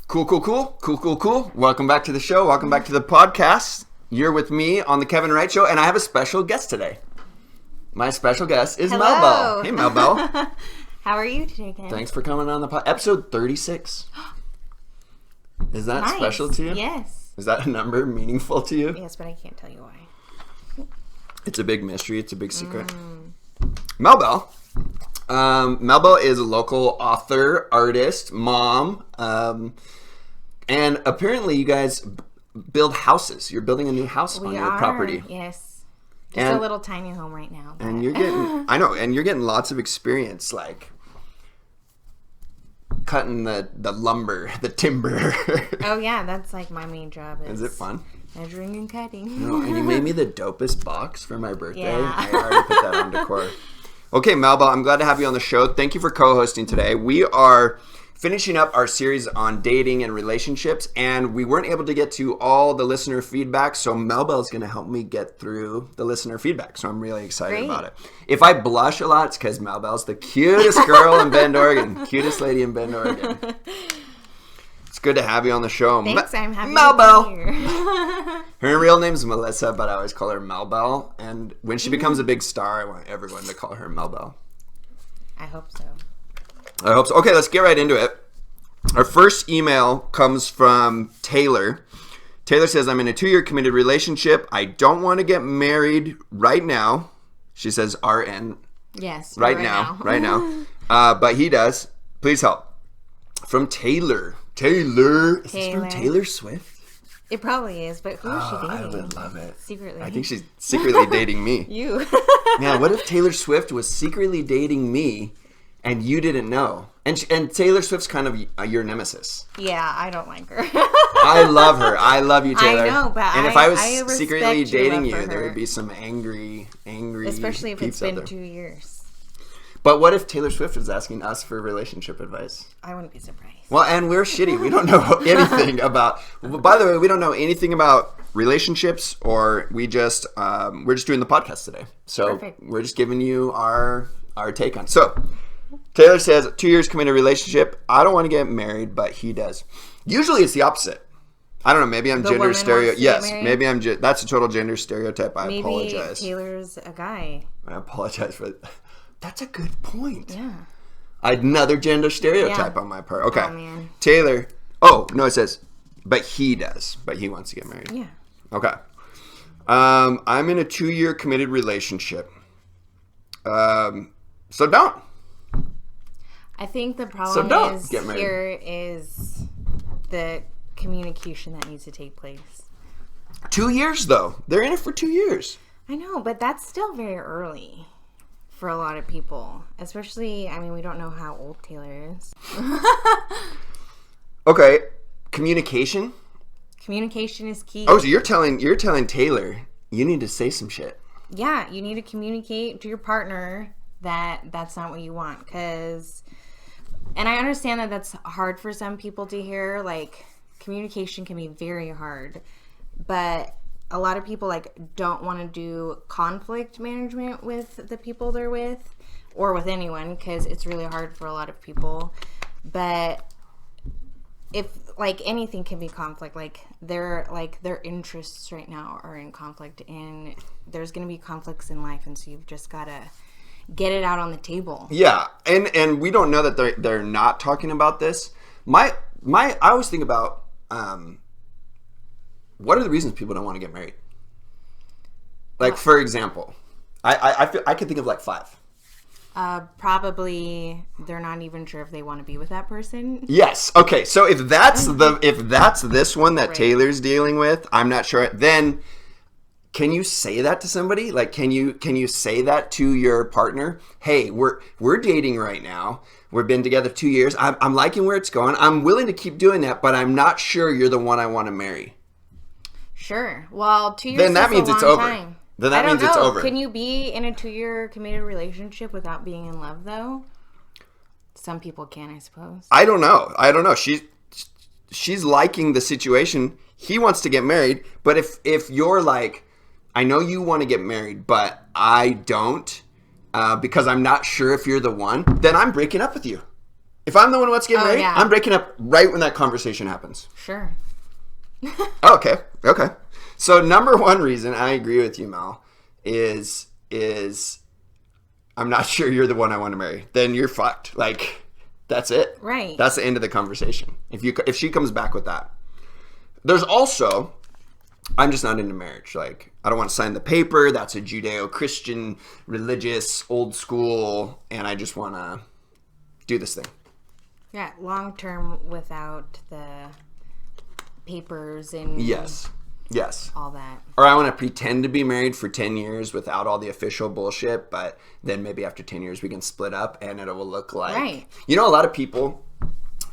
Cool. Welcome back to the show. Welcome back to the podcast. You're with me on the Kevin Wright Show, and I have a special guest today. My special guest is Hello. Melbell. Hey, Melbell. How are you today, Ken? Thanks for coming on the podcast. Episode 36. Is that Nice. special to you? Yes. Is that a number meaningful to you? Yes, but I can't tell you why. It's a big mystery. It's a big secret. Melbell. Melbell is a local author, artist, mom, and apparently you guys build houses. You're building a new house on your property. Yes. Just a little tiny home right now. But... And you're getting, I know, and you're getting lots of experience, like cutting the lumber, the timber. Oh yeah, that's like my main job. Is it fun? Measuring and cutting. No, and you made me the dopest box for my birthday. Yeah. I already put that on decor. Okay, Melba, I'm glad to have you on the show. Thank you for co-hosting today. We are finishing up our series on dating and relationships, and we weren't able to get to all the listener feedback, so Melba is going to help me get through the listener feedback, so I'm really excited about it. If I blush a lot, it's because Melba's the cutest girl in Bend, Oregon. Cutest lady in Bend, Oregon. It's good to have you on the show. Thanks, I'm happy Melbell. to be here. Her real name's Melissa, but I always call her Melbell. And when she becomes a big star, I want everyone to call her Melbell. I hope so. I hope so. Okay, let's get right into it. Our first email comes from Taylor. Taylor says, I'm in a 2-year committed relationship. I don't want to get married right now. She says RN. Yes. Right now. But he does. Please help. From Taylor. Taylor. Is this from Taylor Swift? It probably is, but who is she dating? I would love it. Secretly. I think she's secretly dating me. You. Man, what if Taylor Swift was secretly dating me and you didn't know? And Taylor Swift's kind of your nemesis. Yeah, I don't like her. I love her. I love you, Taylor. I know, but and if I was respect secretly your dating love you, for there her. would be some angry Especially if it's peeps out been there. 2 years. But what if Taylor Swift was asking us for relationship advice? I wouldn't be surprised. Well, and we're shitty. We don't know anything about... By the way, we don't know anything about relationships, or we're just doing the podcast today. So Perfect. We're just giving you our take on it. So Taylor says, 2 years committed relationship. I don't want to get married, but he does. Usually it's the opposite. I don't know. Maybe I'm gender stereotype. Yes, maybe I'm. That's a total gender stereotype. I apologize. Maybe Taylor's a guy. I apologize for that. That's a good point. Yeah. Another gender stereotype on my part. Okay. Oh, man. Taylor. Oh, no, it says, but he does. But he wants to get married. Yeah. Okay. I'm in a 2-year committed relationship. So don't. I think the problem here is the communication that needs to take place. 2 years, though. They're in it for 2 years. I know, but that's still very early for a lot of people. Especially, I mean, we don't know how old Taylor is. Okay. Communication? Communication is key. Oh, so you're telling Taylor you need to say some shit. Yeah, you need to communicate to your partner that that's not what you want. And I understand that that's hard for some people to hear. Like, communication can be very hard. But a lot of people, like, don't want to do conflict management with the people they're with. Or with anyone, because it's really hard for a lot of people. But if, like, anything can be conflict, like their interests right now are in conflict, and there's going to be conflicts in life, and so you've just got to get it out on the table. Yeah, and we don't know that they're not talking about this. I always think about what are the reasons people don't want to get married? Like, for example, I could think of like 5. Probably they're not even sure if they want to be with that person. Yes. Okay. So if that's this one that Taylor's dealing with, I'm not sure. Then can you say that to somebody? Like, can you say that to your partner? Hey, we're dating right now. We've been together 2 years. I'm liking where it's going. I'm willing to keep doing that, but I'm not sure you're the one I want to marry. Sure. Well, 2 years then that is means a long it's over. time. Then that means it's over. Can you be in a 2-year committed relationship without being in love, though? Some people can, I suppose. I don't know. She's liking the situation. He wants to get married, but if you're like, I know you want to get married, but I don't, because I'm not sure if you're the one, then I'm breaking up with you. If I'm the one who wants to get married, yeah. I'm breaking up right when that conversation happens. Sure. Okay. So number one reason I agree with you, Mel, is I'm not sure you're the one I want to marry. Then you're fucked. Like, that's it. Right. That's the end of the conversation. If she comes back with that. There's also, I'm just not into marriage. Like, I don't want to sign the paper. That's a Judeo-Christian, religious, old school, and I just want to do this thing. Yeah, long term without the papers and Yes. all that. Or I want to pretend to be married for 10 years without all the official bullshit, but then maybe after 10 years we can split up and it will look like... Right. You know, a lot of people...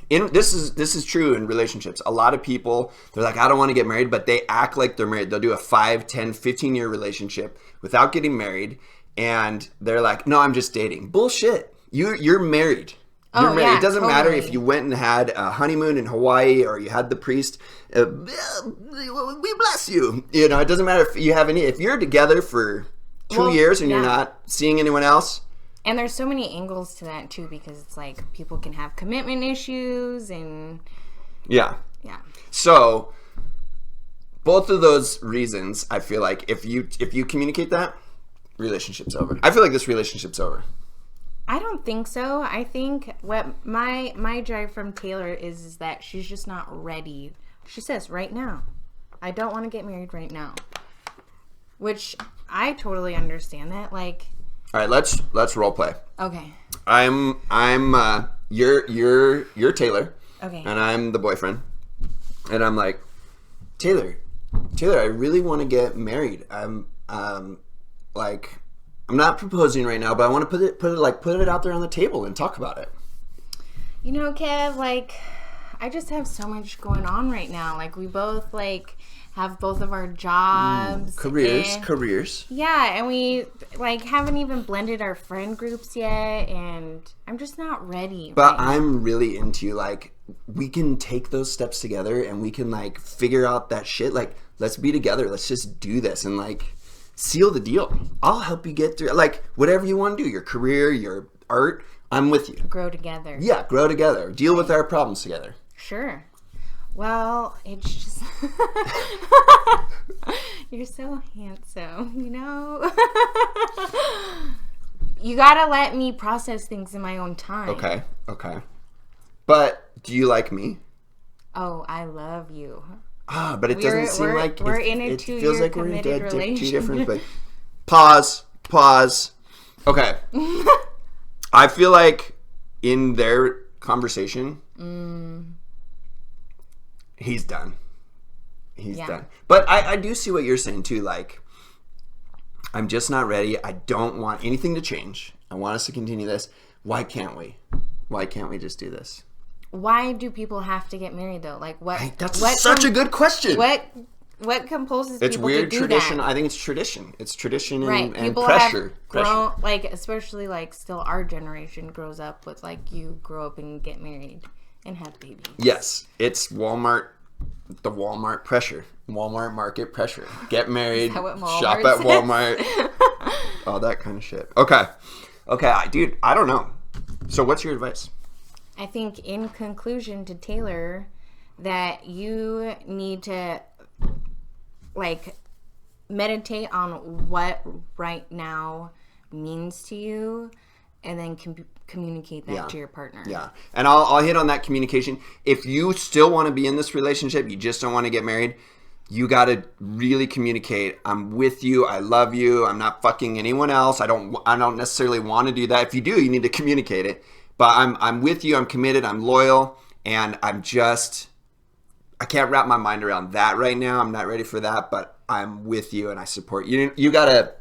This is true in relationships. A lot of people, they're like, I don't want to get married, but they act like they're married. They'll do a 5, 10, 15-year relationship without getting married, and they're like, no, I'm just dating. Bullshit. You're married. You're married. Yeah, it doesn't totally. matter if you went and had a honeymoon in Hawaii or you had the priest. We bless you. You know, it doesn't matter if you have any. If you're together for 2 years and you're not seeing anyone else. And there's so many angles to that too, because it's like people can have commitment issues and yeah. So both of those reasons, I feel like if you communicate that, relationship's over. I feel like this relationship's over. I don't think so. I think what my drive from Taylor is that she's just not ready. She says right now, I don't want to get married right now, which I totally understand that. Like, all right, let's role play. Okay. You're Taylor. Okay. And I'm the boyfriend. And I'm like, Taylor, I really want to get married. I'm not proposing right now, but I want to put it out there on the table and talk about it. You know, Kev, like, I just have so much going on right now. Like, we both have both of our jobs, careers. Yeah, and we haven't even blended our friend groups yet, and I'm just not ready. But I'm really into we can take those steps together and we can figure out that shit. Let's be together. Let's just do this and seal the deal. I'll help you get through whatever you want to do, your career, your art. I'm with you. Grow together. Yeah, grow together. Deal with our problems together. Sure. Well, it's just... You're so handsome, you know? You gotta let me process things in my own time. Okay. But do you like me? Oh, I love you. But it doesn't seem like... We're in a 2-year feels like we're in committed relationship. two different... But pause. Okay. I feel like in their conversation... He's done. He's done. But I do see what you're saying too. I'm just not ready. I don't want anything to change. I want us to continue this. Why can't we? Why can't we just do this? Why do people have to get married though? That's such a good question. What composes it's people weird to do tradition. that? I think it's tradition. It's tradition and people pressure. Have grown, especially still our generation grows up with you grow up and get married and have babies. Yes, it's Walmart. The Walmart pressure. Walmart market pressure. Get married. Shop at Walmart. All that kind of shit. Okay, dude. I don't know. So what's your advice? I think in conclusion to Taylor that you need to meditate on what right now means to you and then communicate that to your partner. Yeah. And I'll hit on that communication. If you still want to be in this relationship, you just don't want to get married, you got to really communicate. I'm with you. I love you. I'm not fucking anyone else. I don't necessarily want to do that. If you do, you need to communicate it. But I'm with you. I'm committed. I'm loyal. And I can't wrap my mind around that right now. I'm not ready for that, but I'm with you and I support you. You got to...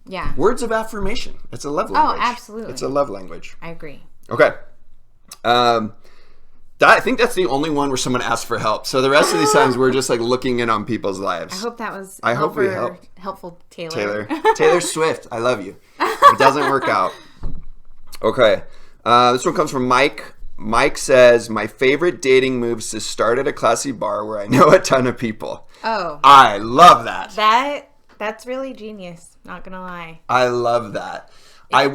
Yeah. Words of affirmation. It's a love language. Oh, absolutely. It's a love language. I agree. Okay. I think that's the only one where someone asks for help. So the rest of these times we're just looking in on people's lives. I hope that was we helped. Helpful, Taylor. Taylor Swift. I love you. If it doesn't work out. Okay. This one comes from Mike. Mike says, my favorite dating move is to start at a classy bar where I know a ton of people. Oh. I love that. That's really genius. Not gonna lie. I love that. I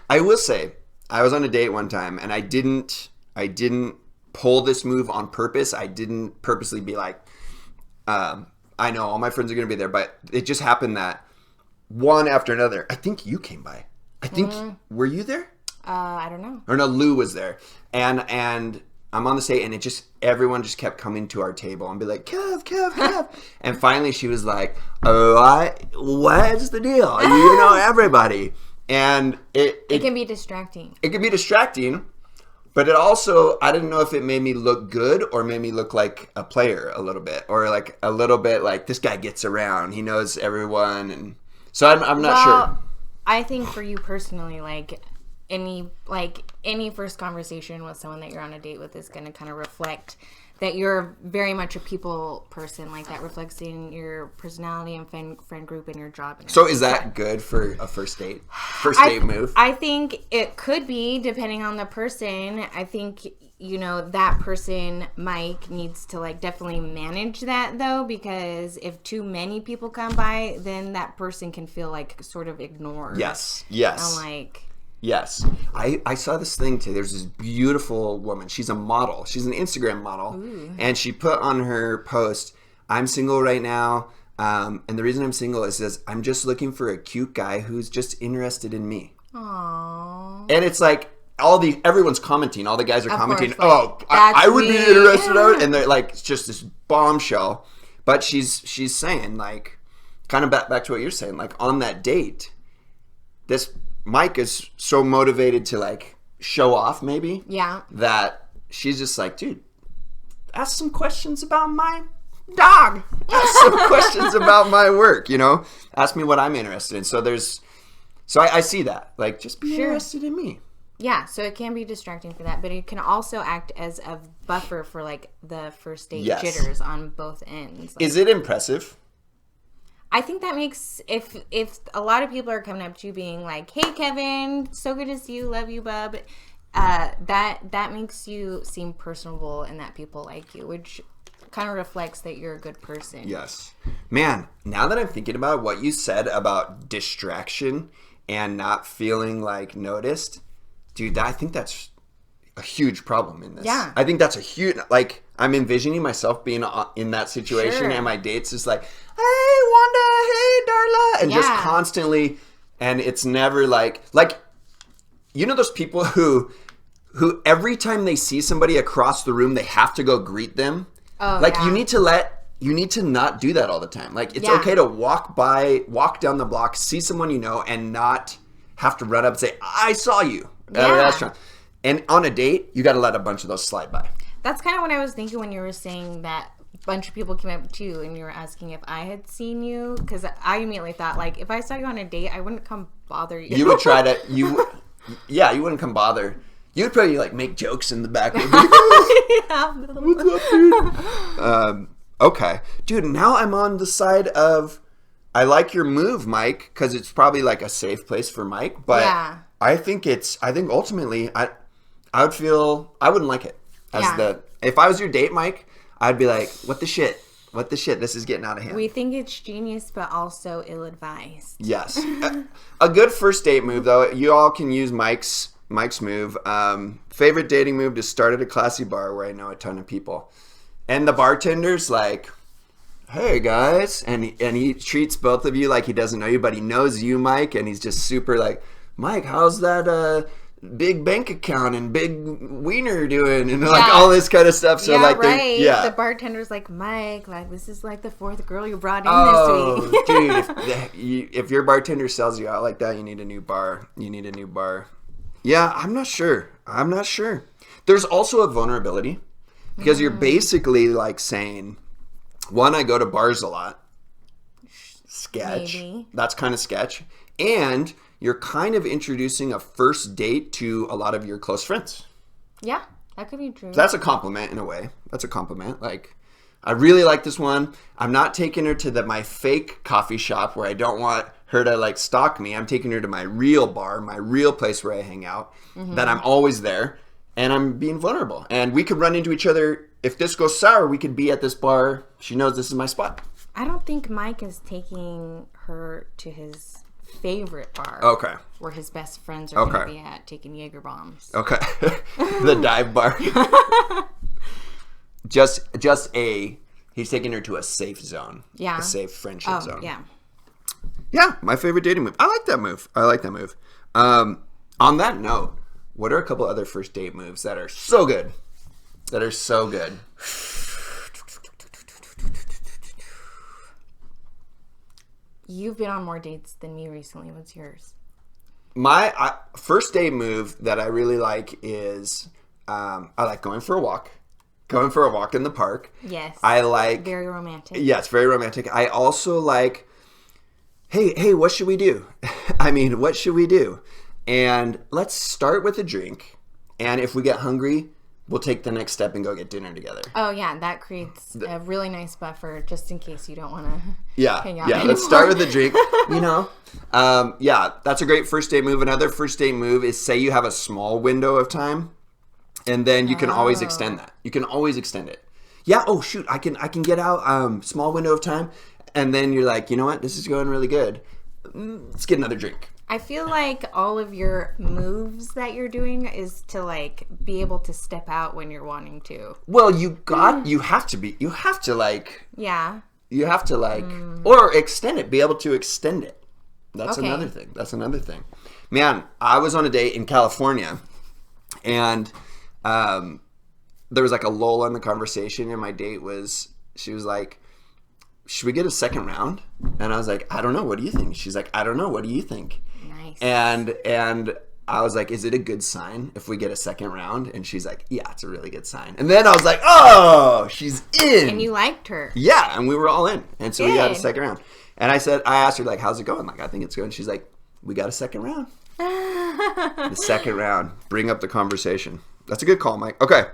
will say, I was on a date one time, and I didn't pull this move on purpose. I didn't purposely be like, I know all my friends are going to be there, but it just happened that one after another. I think you came by. I think were you there? I don't know. Or no, Lou was there, and I'm on the date, and everyone just kept coming to our table and be like, Kev. And finally she was like, oh, what's the deal? You know everybody. And it can be distracting. It can be distracting, but it also, I didn't know if it made me look good or made me look like a player a little bit. Or like a little bit like, this guy gets around. He knows everyone. And so I'm not sure. I think for you personally, like any first conversation with someone that you're on a date with is going to kind of reflect that you're very much a people person. Like that reflects in your personality and friend group and your job. And so is that good for a first date? First date move? I think it could be, depending on the person. I think, that person, Mike, needs to like definitely manage that though, because if too many people come by, then that person can feel like sort of ignored. Yes. I'm like... Yes. I saw this thing today. There's this beautiful woman. She's a model. She's an Instagram model. Ooh. And she put on her post, I'm single right now. And the reason I'm single is says, I'm just looking for a cute guy who's just interested in me. Aww. And it's like, everyone's commenting. All the guys are commenting, course, like, I would be interested in it. And they're like, it's just this bombshell. But she's saying, like, kind of back to what you're saying, like on that date, this Mike is so motivated to like show off maybe. Yeah. That she's just like, dude, ask some questions about my dog. Ask some questions about my work, Ask me what I'm interested in. So I see that. Like, just be interested in me. Yeah, so it can be distracting for that, but it can also act as a buffer for like the first date jitters on both ends. Like, is it impressive? I think that makes, if a lot of people are coming up to you being like, hey, Kevin, so good to see you, love you, bub, that makes you seem personable and that people like you, which kind of reflects that you're a good person. Yes. Man, now that I'm thinking about what you said about distraction and not feeling like noticed, dude, I think that's a huge problem in this. Yeah. I think that's a huge, like, I'm envisioning myself being in that situation and my date's just like, hey, Wanda, hey, Darla, and just constantly, and it's never like, those people who every time they see somebody across the room, they have to go greet them. Oh, like, you need to not do that all the time. Like, it's okay to walk down the block, see someone and not have to run up and say, I saw you at a restaurant. And on a date, you got to let a bunch of those slide by. That's kind of what I was thinking when you were saying that a bunch of people came up to you and you were asking if I had seen you. Because I immediately thought, like, if I saw you on a date, I wouldn't come bother you. You would try to, you wouldn't come bother. You would probably, like, make jokes in the back. What's up, dude? Okay. Dude, now I'm on the side of, I like your move, Mike, because it's probably, like, a safe place for Mike. But I think ultimately, I wouldn't like it. If I was your date, Mike, I'd be like, what the shit? This is getting out of hand. We think it's genius, but also ill-advised. Yes. A good first date move, though, you all can use Mike's move. Favorite dating move, to start at a classy bar where I know a ton of people. And the bartender's like, hey, guys. And he treats both of you like he doesn't know you, but he knows you, Mike. And he's just super like, Mike, how's that big bank account and big wiener doing? And like all this kind of stuff. So the bartender's like, Mike, like, this is like the fourth girl you brought in this week. Dude, if your bartender sells you out like that, you need a new bar. Yeah, I'm not sure. There's also a vulnerability because you're basically like saying, one, I go to bars a lot. Sketch. Maybe. That's kind of sketch. And you're kind of introducing a first date to a lot of your close friends. Yeah, that could be true. So that's a compliment in a way. That's a compliment. Like, I really like this one. I'm not taking her to my fake coffee shop where I don't want her to like stalk me. I'm taking her to my real bar, my real place where I hang out, that I'm always there, and I'm being vulnerable. And we could run into each other. If this goes sour, we could be at this bar. She knows this is my spot. I don't think Mike is taking her to his favorite bar. Okay. Where his best friends are going Okay. to be at taking Jaeger bombs. Okay. The dive bar. He's taking her to a safe zone. Yeah. A safe friendship zone. Yeah. Yeah, my favorite dating move. I like that move. On that note, what are a couple other first date moves that are so good? You've been on more dates than me recently. What's yours? My first date move that I really like is I like going for a walk. Going for a walk in the park. Yes. I like... Very romantic. Yeah, it's very romantic. I also like, hey, what should we do? What should we do? And let's start with a drink. And if we get hungry, we'll take the next step and go get dinner together. Oh, yeah. That creates a really nice buffer just in case you don't want to hang out anymore. Let's start with a drink, that's a great first date move. Another first date move is, say you have a small window of time, and then you can always extend that. You can always extend it. Yeah, oh, shoot, I can get out, small window of time, and then you're like, you know what, this is going really good. Let's get another drink. I feel like all of your moves that you're doing is to like be able to step out when you're wanting to. Well, you have to or extend it, be able to extend it. That's another thing. Man, I was on a date in California, and there was like a lull in the conversation, and my date she was like, should we get a second round? And I was like, I don't know, what do you think? She's like, I don't know, what do you think? Nice. And I was like, is it a good sign if we get a second round? And she's like, yeah, it's a really good sign. And then I was like, oh, she's in. And you liked her. Yeah, and we were all in. And so Good. we got a second round. And I asked her, like, how's it going? Like, I think it's good. And she's like, we got a second round. The second round. Bring up the conversation. That's a good call, Mike. Okay,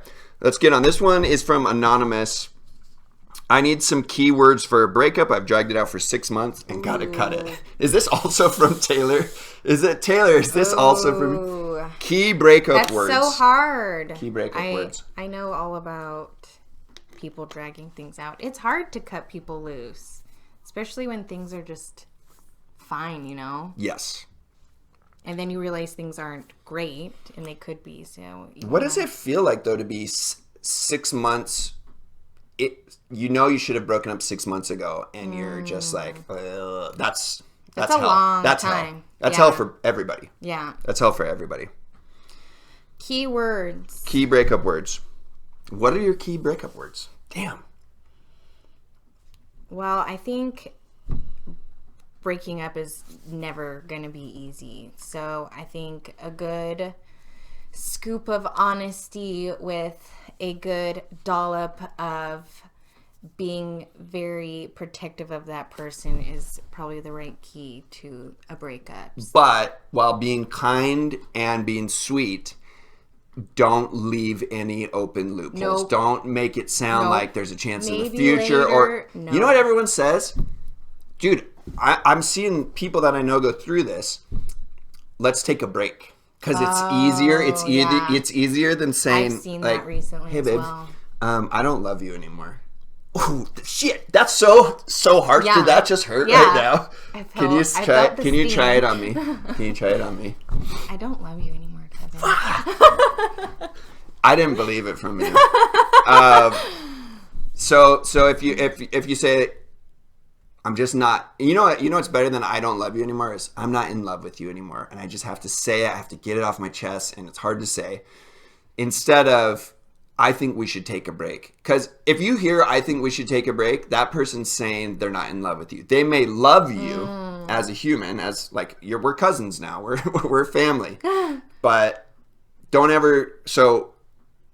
let's get on. This one is from Anonymous. I need some keywords for a breakup. I've dragged it out for 6 months and got to cut it. Is this also from Taylor? Is it Taylor? Is this also from key breakup words? That's so hard. Key breakup words. I know all about people dragging things out. It's hard to cut people loose, especially when things are just fine, Yes. And then you realize things aren't great, and they could be. So, what does it feel like, though, to be 6 months? You should have broken up 6 months ago, and you're just like, that's a hell. long That's time. hell. That's hell for everybody. Yeah. That's hell for everybody. Key words. Key breakup words. What are your key breakup words? Damn. Well, I think breaking up is never going to be easy. So I think a good scoop of honesty with a good dollop of being very protective of that person is probably the right key to a breakup. But while being kind and being sweet, don't leave any open loopholes. Nope. Don't make it sound like there's a chance in the Maybe future. later. You know what everyone says? Dude, I'm seeing people that I know go through this. Let's take a break. Because it's easier. It's easier than saying, I've seen that recently. Hey, as babe, well. I don't love you anymore. Ooh, shit! That's so harsh. Yeah. Did that just hurt Yeah. right now? Can you try? Can you try it sting. on me? Can you try it on me? I don't love you anymore, Kevin. I didn't believe it from you. So if you say, I'm just not, you know what's better than I don't love you anymore is I'm not in love with you anymore, and I just have to say it. I have to get it off my chest, and it's hard to say. Instead of, I think we should take a break. Because if you hear I think we should take a break, that person's saying they're not in love with you. They may love you as a human, as like we're cousins now. We're family. But don't ever, so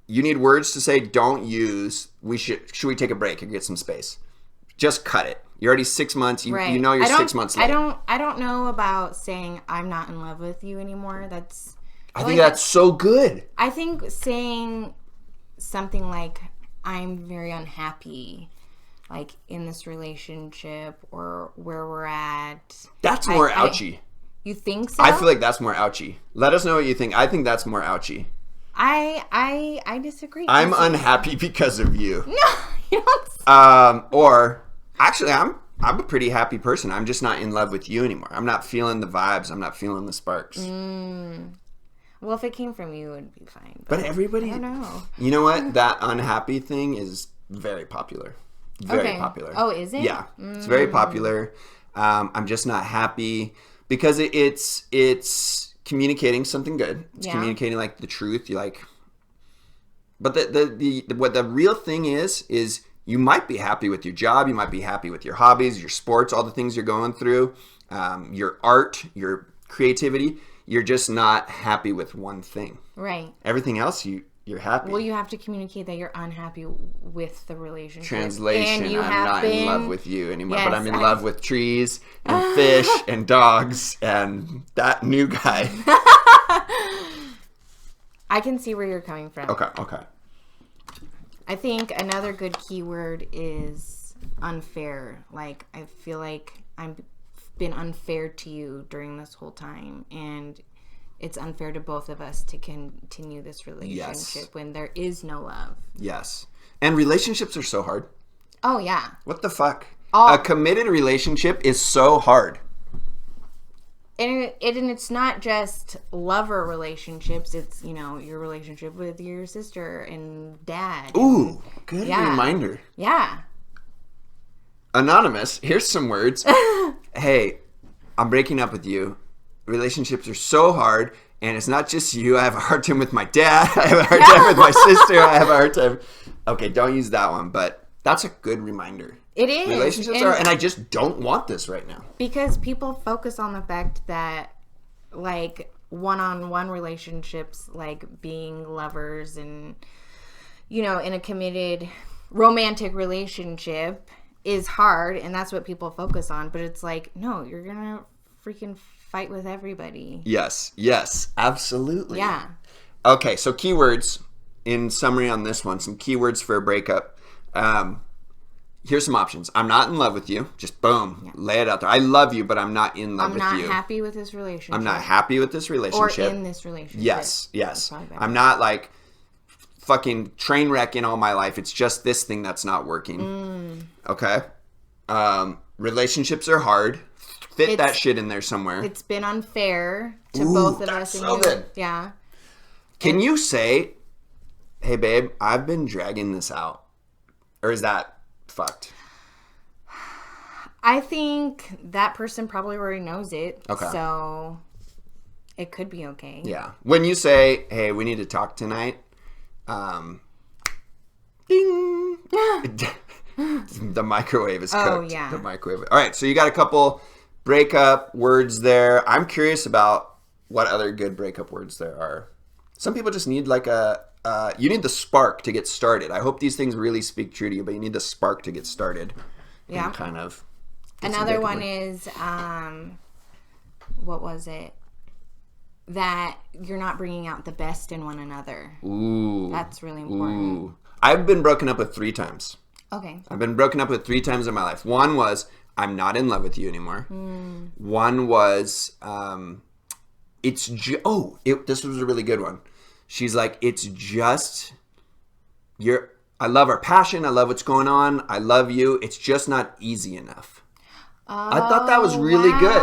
you need words to say, don't use should we take a break and get some space? Just cut it. You're already 6 months. You know you're 6 months late. I don't know about saying I'm not in love with you anymore. I think that's so good. I think saying something like I'm very unhappy, like in this relationship or where we're at. That's more ouchy. You think so? I feel like that's more ouchy. Let us know what you think. I think that's more ouchy. I disagree. I'm unhappy because of you. No, you don't. Or actually, I'm a pretty happy person. I'm just not in love with you anymore. I'm not feeling the vibes. I'm not feeling the sparks. Well, if it came from you, it would be fine. But everybody... I don't know. You know what? That unhappy thing is very popular. Very popular. Oh, is it? Yeah. It's very popular. I'm just not happy because it's communicating something good. It's communicating like the truth. You like... But what the real thing is you might be happy with your job. You might be happy with your hobbies, your sports, all the things you're going through, your art, your creativity. You're just not happy with one thing. Right. Everything else, you're happy. Well, you have to communicate that you're unhappy with the relationship. Translation, I'm not in love with you anymore, but I'm in love with trees and fish and dogs and that new guy. I can see where you're coming from. Okay. I think another good keyword is unfair. Like, I feel like I've been unfair to you during this whole time, and it's unfair to both of us to continue this relationship when there is no love. Yes. And relationships are so hard. Oh, yeah. What the fuck? A committed relationship is so hard. And it's not just lover relationships. It's, your relationship with your sister and dad. Ooh, good reminder. Yeah. Anonymous, here's some words. Hey, I'm breaking up with you. Relationships are so hard, and it's not just you. I have a hard time with my dad. I have a hard time with my sister. I have a hard time. Okay, don't use that one, but that's a good reminder. It is. Relationships are, and I just don't want this right now. Because people focus on the fact that, like, one-on-one relationships, like being lovers and, in a committed romantic relationship is hard, and that's what people focus on. But it's like, no, you're going to freaking fight with everybody. Yes, absolutely. Yeah. Okay, so keywords, in summary on this one, some keywords for a breakup. Here's some options. I'm not in love with you. Just boom, lay it out there. I love you, but I'm not in love with you. I'm not happy with this relationship. I'm not happy with this relationship. Or in this relationship. Yes. I'm not like fucking train wreck in all my life. It's just this thing that's not working. Okay? Relationships are hard. Fit that shit in there somewhere. It's been unfair to both of us. So good. Yeah. Can you say, hey, babe, I've been dragging this out? Or is that fucked? I think that person probably already knows it. Okay. So it could be okay. Yeah. When you say, hey, we need to talk tonight, ding. The microwave is cooked. Oh, yeah. The microwave. All right. So you got a couple breakup words there. I'm curious about what other good breakup words there are. Some people just need like you need the spark to get started. I hope these things really speak true to you, but you need the spark to get started. Yeah. And kind of. Another one is, what was it? That you're not bringing out the best in one another. Ooh. That's really important. Ooh. I've been broken up with 3 times. Okay. I've been broken up with 3 times in my life. One was, I'm not in love with you anymore. One was, this was a really good one. She's like, it's just, I love our passion. I love what's going on. I love you. It's just not easy enough. I thought that was really good.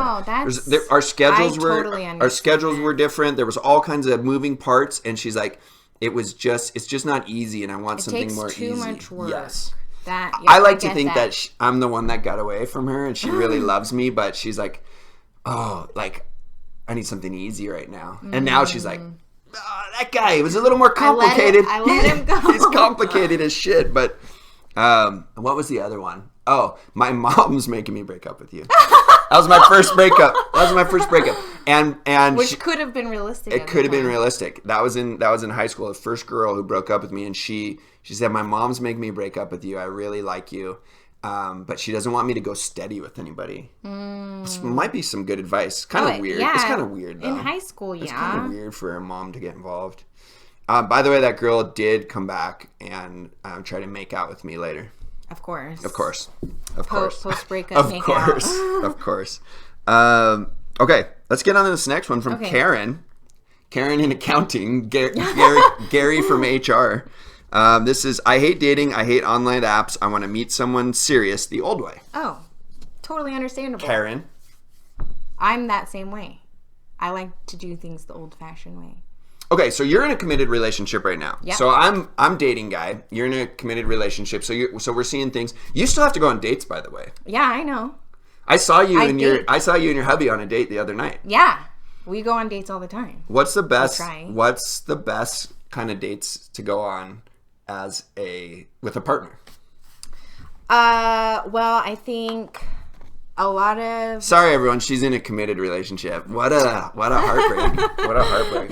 Our schedules were different. There was all kinds of moving parts, and she's like, it's just not easy, and I want something more easy. It takes too much work. Yes. I like to think that I'm the one that got away from her, and she really loves me, but she's like, oh, like, I need something easy right now. And now she's like, oh, that guy was a little more complicated. I let him go. He's complicated as shit, but what was the other one? Oh, my mom's making me break up with you. That was my first breakup. And which could have been realistic. It could have been realistic. That was in high school. The first girl who broke up with me, and she said, my mom's making me break up with you. I really like you. But she doesn't want me to go steady with anybody. This might be some good advice. Kind of weird. Yeah. It's kind of weird, though. In high school, yeah. It's kind of weird for a mom to get involved. By the way, that girl did come back and try to make out with me later. Of course. Post-breakup make out. Of course. Okay, let's get on to this next one from Karen. Karen in accounting. Gary from HR. This is, I hate dating. I hate online apps. I want to meet someone serious the old way. Oh. totally understandable. Karen. I'm that same way. I like to do things the old-fashioned way. Okay, so you're in a committed relationship right now. Yep. So I'm dating guy. You're in a committed relationship. So we're seeing things. You still have to go on dates, by the way. Yeah, I know. I saw you and your hubby on a date the other night. Yeah, we go on dates all the time. What's the best kind of dates to go on with a partner? Well, I think a lot of... Sorry, everyone. She's in a committed relationship. What a heartbreak. What a heartbreak.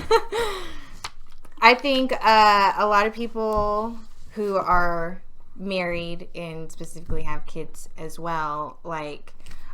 I think a lot of people who are married and specifically have kids as well, like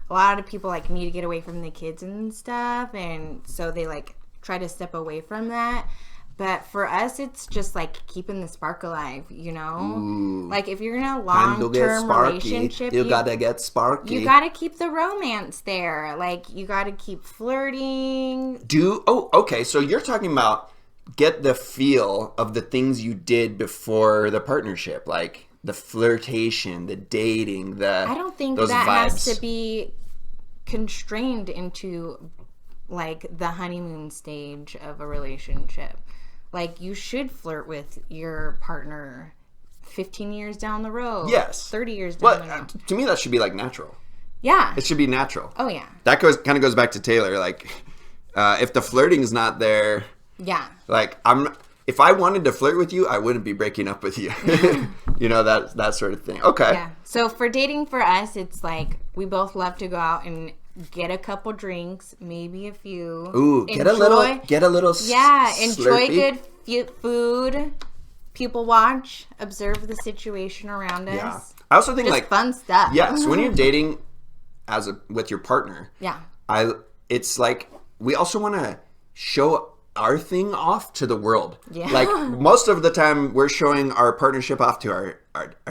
a lot of people like need to get away from the kids and stuff, and so they like try to step away from that. But for us, it's just like keeping the spark alive, you know? Ooh. Like if you're in a long-term relationship, you gotta get sparky. You gotta keep the romance there. Like you gotta keep flirting. Okay, so you're talking about get the feel of the things you did before the partnership, like the flirtation, the dating, I don't think those that vibes. has to be constrained into like the honeymoon stage of a relationship. Like you should flirt with your partner 15 years down the road. Yes. 30 years down the road. To me, that should be like natural. Yeah. It should be natural. Oh yeah. That kind of goes back to Taylor. Like, if the flirting's not there, yeah. Like if I wanted to flirt with you, I wouldn't be breaking up with you. You know, that sort of thing. Okay. Yeah. So for dating for us, it's like we both love to go out and get a couple drinks, maybe a few. Ooh, get a little. Yeah, enjoy slurpee. good food. People watch, observe the situation around us. Yeah. I also think just like fun stuff. Yes, when you're dating with your partner. Yeah. It's like we also want to show our thing off to the world. Yeah. Like most of the time we're showing our partnership off to our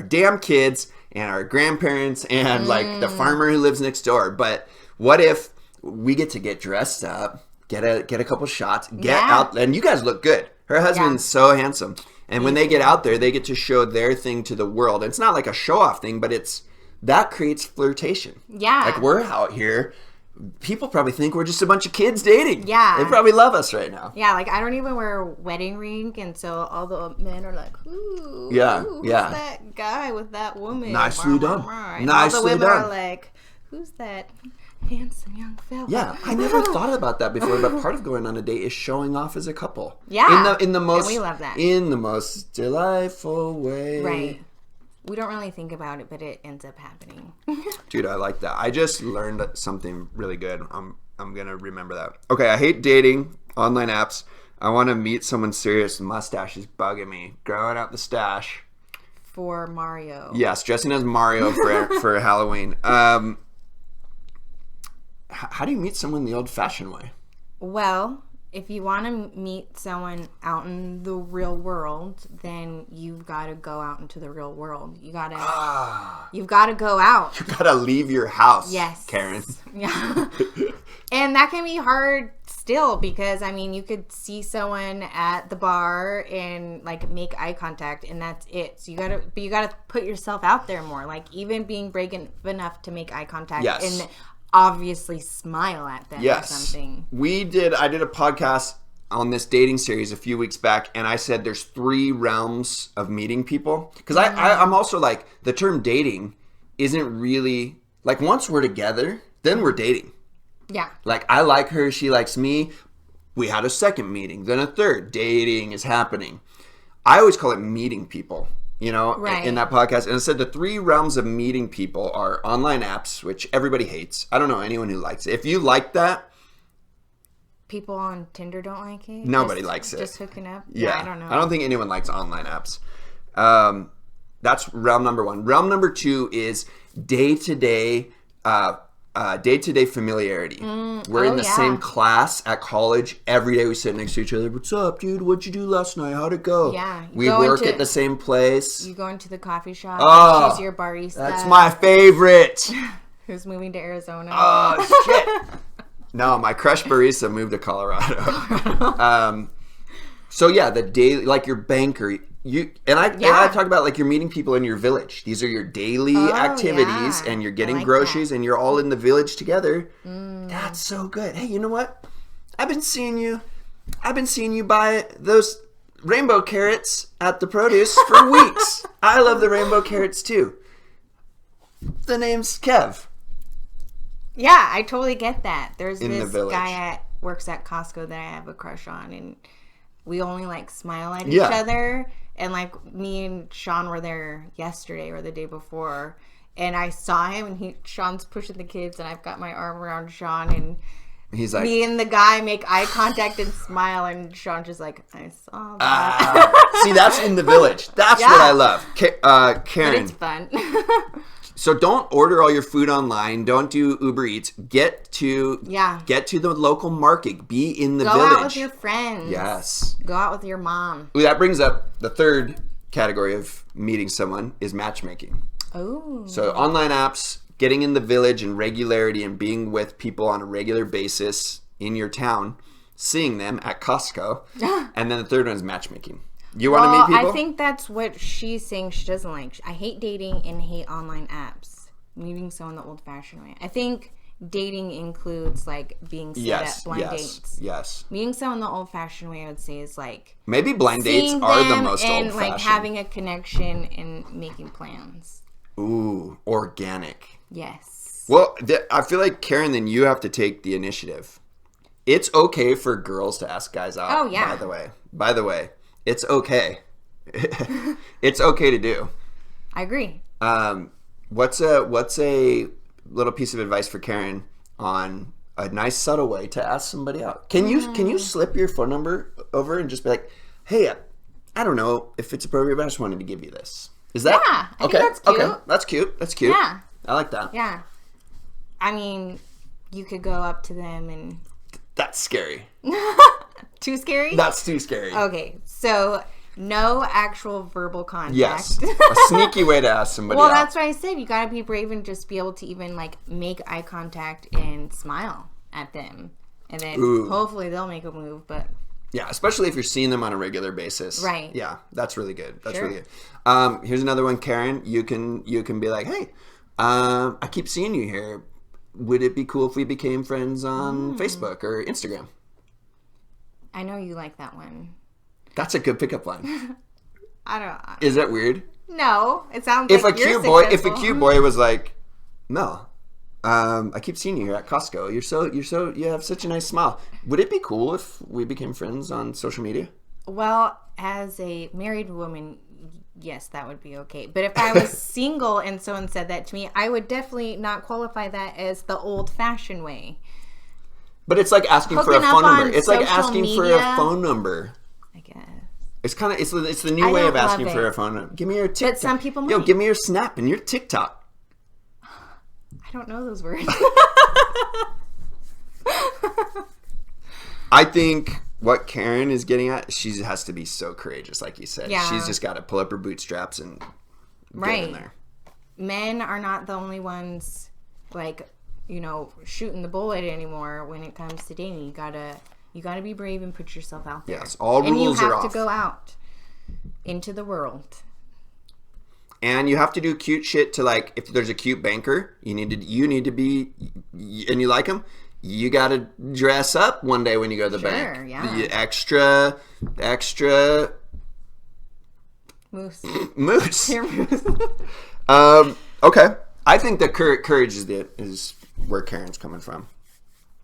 damn kids and our grandparents and like the farmer who lives next door. But what if we get to get dressed up, get a couple shots, get out, and you guys look good. Her husband's so handsome. And when they get out there, they get to show their thing to the world. It's not like a show off thing, but that creates flirtation. Yeah. Like we're out here. People probably think we're just a bunch of kids dating. Yeah. They probably love us right now. Yeah, like I don't even wear a wedding ring, and so all the men are like, ooh. Yeah, who's yeah. that guy with that woman? Nicely done. And Nicely all the women done. are like, who's that handsome young fella? Yeah, I never thought about that before, but part of going on a date is showing off as a couple. Yeah. In the most, and we love that. In the most delightful way. Right. We don't really think about it, but it ends up happening. Dude, I like that. I just learned something really good. I'm going to remember that. Okay, I hate dating, online apps. I want to meet someone serious. The mustache is bugging me. Growing out the stash. For Mario. Yes, dressing as Mario for Halloween. How do you meet someone the old-fashioned way? Well, if you want to meet someone out in the real world, then you've got to go out into the real world. You've got to go out. You got to leave your house. Yes. Karen. Yeah. And that can be hard still because, I mean, you could see someone at the bar and, like, make eye contact, and that's it. So you got to put yourself out there more. Like, even being brave enough to make eye contact. Yes. And obviously smile at them or something. I did a podcast on this dating series a few weeks back, and I said there's 3 realms of meeting people. Because I'm also like, the term dating isn't really, like, once we're together, then we're dating. Yeah. Like, I like her, she likes me. We had a second meeting, then a third. Dating is happening. I always call it meeting people. You know, in that podcast. And it said the 3 realms of meeting people are online apps, which everybody hates. I don't know anyone who likes it. If you like that. People on Tinder don't like it? Nobody likes it. Just hooking up? Yeah. I don't know. I don't think anyone likes online apps. That's realm number 1. Realm number 2 is day-to-day familiarity. We're in the same class at college. Every day we sit next to each other. What's up, dude? What'd you do last night? How'd it go? Yeah. We work at the same place. You go into the coffee shop. Oh, she's your barista. That's my favorite. Who's moving to Arizona. Oh, shit. No, my crush barista moved to Colorado. So yeah, the daily, like your banker, I talk about like you're meeting people in your village. These are your daily activities, and you're getting groceries, and you're all in the village together. That's so good. Hey, you know what? I've been seeing you buy those rainbow carrots at the produce for weeks. I love the rainbow carrots too. The name's Kev. Yeah, I totally get that. There's In this the guy that works at Costco that I have a crush on, and we only like smile at each other. And like me and Sean were there yesterday or the day before, and I saw him, and Sean's pushing the kids, and I've got my arm around Sean, and he's like, me and the guy make eye contact and smile, and Sean's just like, I saw that. See, that's in the village. That's what I love. Karen. But it's fun. So don't order all your food online. Don't do Uber Eats. Get to the local market. Be in the village. Go out with your friends. Yes. Go out with your mom. Ooh, that brings up the third category of meeting someone is matchmaking. Oh. So online apps, getting in the village and regularity and being with people on a regular basis in your town, seeing them at Costco. And then the third one is matchmaking. You want to meet people? I think that's what she's saying she doesn't like. I hate dating and hate online apps. Meeting someone the old-fashioned way. I think dating includes like being set at blind dates. Yes. Meeting someone the old-fashioned way, I would say, is like maybe blind dates are the most and old-fashioned. like having a connection and making plans. Ooh, organic. Yes. Well, I feel like Karen, then you have to take the initiative. It's okay for girls to ask guys out. Oh yeah. By the way. It's okay. It's okay to do. I agree. What's a little piece of advice for Karen on a nice subtle way to ask somebody out? Can you slip your phone number over and just be like, hey, I don't know if it's appropriate, but I just wanted to give you this. Is that I think that's cute. Okay, that's cute. Yeah, I like that. Yeah, I mean, you could go up to them and. That's scary. Too scary? That's too scary. Okay, so no actual verbal contact. Yes, a sneaky way to ask somebody out. That's why I said you gotta be brave and just be able to even like make eye contact and smile at them, and then hopefully they'll make a move. But yeah, especially if you're seeing them on a regular basis. Right. Yeah, that's really good. That's really good. Here's another one, Karen. You can be like, hey, I keep seeing you here. Would it be cool if we became friends on Facebook or Instagram? I know you like that one. That's a good pickup line. I don't know. Is that weird? No, it sounds if like a cute boy was like, Mel, I keep seeing you here at Costco. You have such a nice smile. Would it be cool if we became friends on social media? Well, as a married woman, yes, that would be okay. But if I was single and someone said that to me, I would definitely not qualify that as the old-fashioned way. But it's like asking for a phone number. It's like asking for a phone number. I guess. It's kind of it's the new way of asking for a phone number. Give me your TikTok. But some people might. Yo, give me your Snap and your TikTok. I don't know those words. I think what Karen is getting at, she has to be so courageous, like you said. Yeah. She's just got to pull up her bootstraps and get in there. Men are not the only ones, like, shooting the bullet anymore when it comes to dating. You gotta be brave and put yourself out there. Yes, all rules are off. And you have to go out into the world. And you have to do cute shit to, like, if there's a cute banker, you need to be, and you like him, you got to dress up one day when you go to the bank. Yeah. The extra moose. Here, moose. Okay. I think that courage is where Karen's coming from.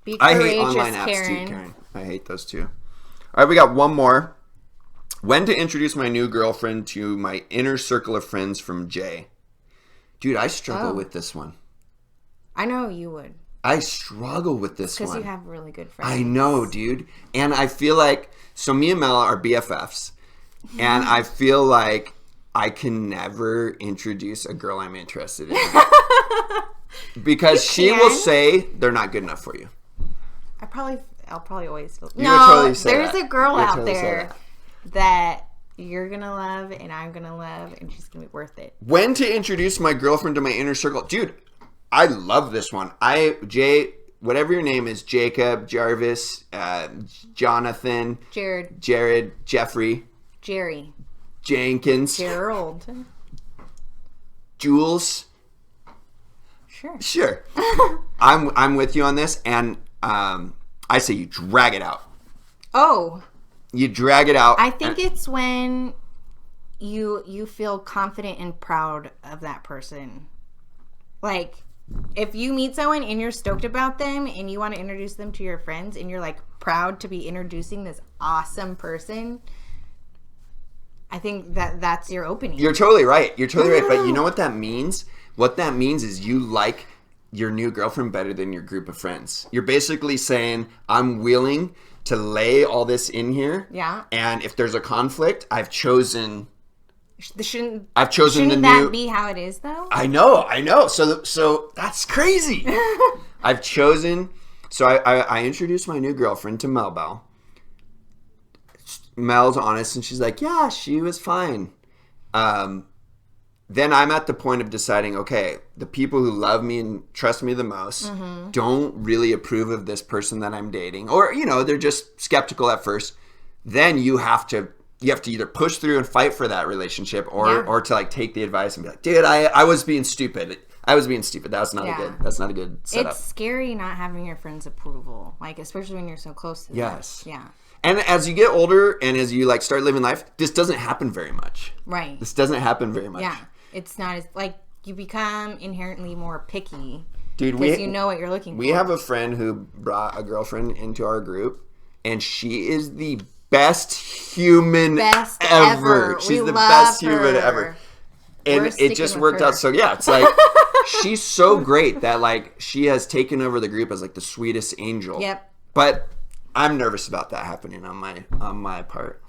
Be I courageous, hate online apps Karen. too, Karen. I hate those too. All right, we got one more. When to introduce my new girlfriend to my inner circle of friends from Jay. Dude, I struggle with this one. I know you would. I struggle with this one. Because you have really good friends. I know, dude. And I feel like, so me and Mel are BFFs. And I feel like I can never introduce a girl I'm interested in. Because she will say they're not good enough for you. I'll probably always feel. You would totally say there's that. a girl out totally there that you're gonna love and I'm gonna love and she's gonna be worth it. When to introduce my girlfriend to my inner circle. Dude, I love this one. Jay, whatever your name is, Jacob, Jarvis, Jonathan, Jared, Jeffrey, Jerry, Jenkins, Gerald, Jules. Sure. I'm with you on this, and I say you drag it out. Oh. You drag it out. I think it's when you feel confident and proud of that person. Like, if you meet someone and you're stoked about them and you want to introduce them to your friends and you're like proud to be introducing this awesome person, I think that's your opening. You're totally right. But you know what that means? What that means is you like your new girlfriend better than your group of friends. You're basically saying, I'm willing to lay all this in here. Yeah. And if there's a conflict, I've chosen Shouldn't that be how it is, though? I know. So that's crazy. I've chosen. So I introduced my new girlfriend to Melbell. Mel's honest, and she's like, yeah, she was fine. Then I'm at the point of deciding, okay, the people who love me and trust me the most don't really approve of this person that I'm dating, or they're just skeptical at first. Then you have to either push through and fight for that relationship, or to like take the advice and be like, dude, I was being stupid. That's not a good setup. It's scary not having your friends' approval, like especially when you're so close to them. Yes. Yeah. And as you get older and as you like start living life, this doesn't happen very much. Right. This doesn't happen very much. Yeah. It's not as like you become inherently more picky. Dude, because you know what you're looking for. We have a friend who brought a girlfriend into our group, and she is the best human ever. She's the best human ever. And it just worked out. So yeah, it's like she's so great that like she has taken over the group as like the sweetest angel. Yep. But I'm nervous about that happening on my part.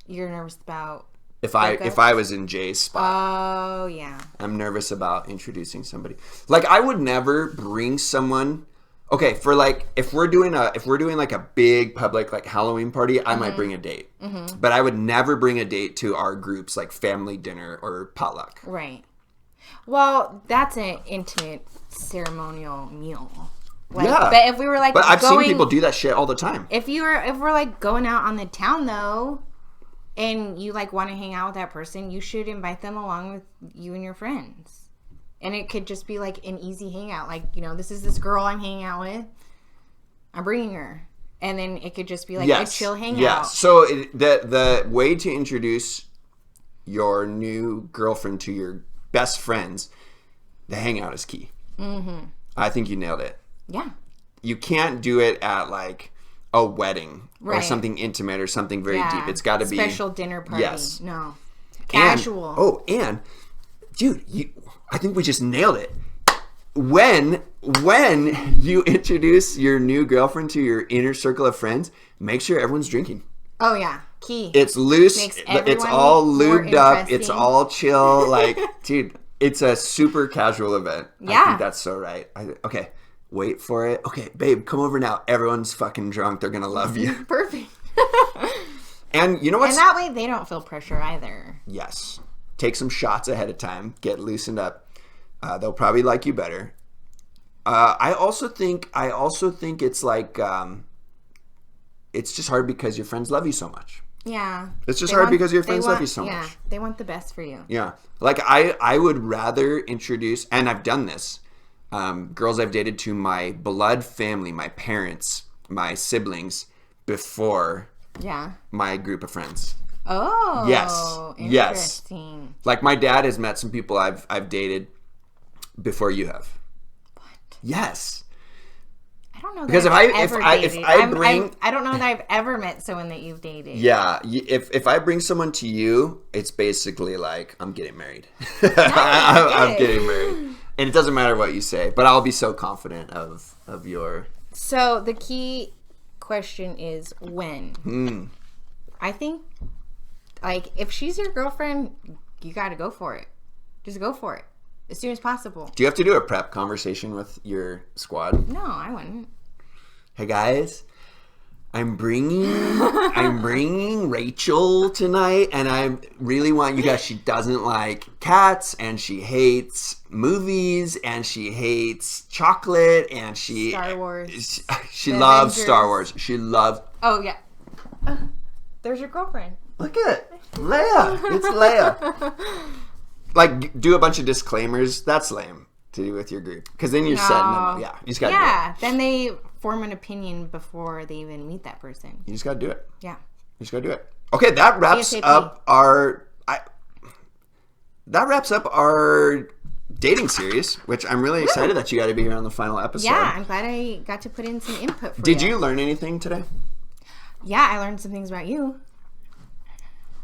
You're nervous about if I was in Jay's spot. Oh yeah. I'm nervous about introducing somebody. Like I would never bring someone. Okay, for like if we're doing like a big public like Halloween party, I might bring a date. Mm-hmm. But I would never bring a date to our group's like family dinner or potluck. Right. Well, that's an intimate ceremonial meal. Like, yeah. But if we were like, but I've seen people do that shit all the time. If we're like going out on the town though, and you like want to hang out with that person, you should invite them along with you and your friends. And it could just be like an easy hangout. Like, this is this girl I'm hanging out with. I'm bringing her. And then it could just be like a chill hangout. Yeah. So the way to introduce your new girlfriend to your best friends, the hangout is key. Mm-hmm. I think you nailed it. Yeah. You can't do it at like a wedding or something intimate or something very deep. It's got to be special dinner party. Yes. No. Casual. And dude, I think we just nailed it. When you introduce your new girlfriend to your inner circle of friends, make sure everyone's drinking. Oh yeah, key. It's loose. It's all lubed up. It's all chill. Like, dude, it's a super casual event. Yeah. I think that's so right. Okay, wait for it. Okay, babe, come over now. Everyone's fucking drunk. They're gonna love you. Perfect. And you know what? And that way they don't feel pressure either. Yes. Take some shots ahead of time. Get loosened up. They'll probably like you better. I also think it's like it's just hard because your friends love you so much. Yeah. It's just hard because your friends love you so much. Yeah, they want the best for you. Yeah. Like I would rather introduce, and I've done this, girls I've dated to my blood family, my parents, my siblings, before my group of friends. Oh, yes. Like my dad has met some people I've dated before you have. What? Yes. I don't know. Because if I bring, I don't know that I've ever met someone that you've dated. Yeah, if I bring someone to you, it's basically like I'm getting married. I'm getting married, and it doesn't matter what you say, but I'll be so confident of your. So the key question is when. I think. Like, if she's your girlfriend, you got to go for it. Just go for it. As soon as possible. Do you have to do a prep conversation with your squad? No, I wouldn't. Hey, guys. I'm bringing Rachel tonight, and I really want you guys. She doesn't like cats, and she hates movies, and she hates chocolate, and Star Wars. She loves Star Wars. She loves. Oh yeah. There's your girlfriend. Look at it, Leia. It's Leia. Like, do a bunch of disclaimers. That's lame to do with your group, because then you're setting them. Yeah, you just gotta do it. Then they form an opinion before they even meet that person. You just gotta do it. Yeah. You just gotta do it. Okay, that wraps up our dating series, which I'm really excited that you got to be here on the final episode. Yeah, I'm glad I got to put in some input for you. Did you learn anything today? Yeah, I learned some things about you.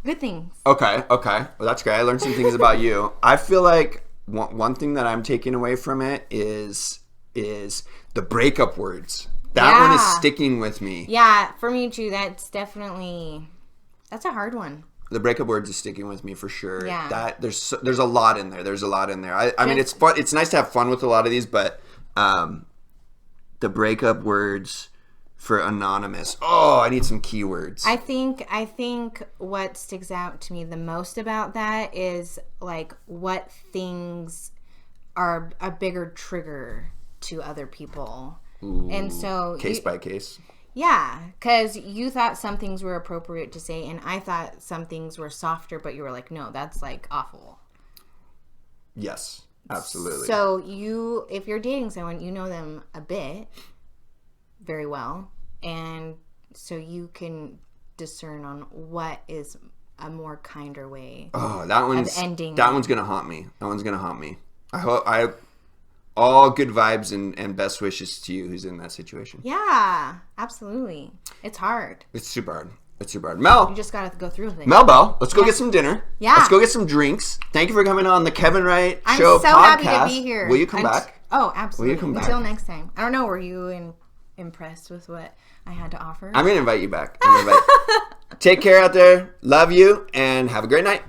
Good things. Okay. Well, that's great. I learned some things about you. I feel like one thing that I'm taking away from it is the breakup words. That one is sticking with me. Yeah, for me too. That's a hard one. The breakup words is sticking with me for sure. Yeah. That there's a lot in there. I mean, it's fun. It's nice to have fun with a lot of these, but the breakup words for anonymous. Oh, I need some keywords. I think what sticks out to me the most about that is like what things are a bigger trigger to other people. Ooh, and so case by case. Yeah, because you thought some things were appropriate to say, and I thought some things were softer, but you were like, no, that's like awful. Yes, absolutely. So if you're dating someone, you know them a bit, very well, and so you can discern on what is a more kinder way. Oh, that one's ending. That one's gonna haunt me. I hope all good vibes and best wishes to you who's in that situation. Yeah, absolutely. It's hard. It's super hard. Mel. You just gotta go through with it. Melbell, let's go get some dinner. Yeah. Let's go get some drinks. Thank you for coming on the Kevin Wright I'm Show so podcast. happy to be here. Will you come back? Oh, absolutely. Will you come back? Until next time. I don't know, were you impressed with what I had to offer? I'm going to invite you back. Take care out there. Love you and have a great night.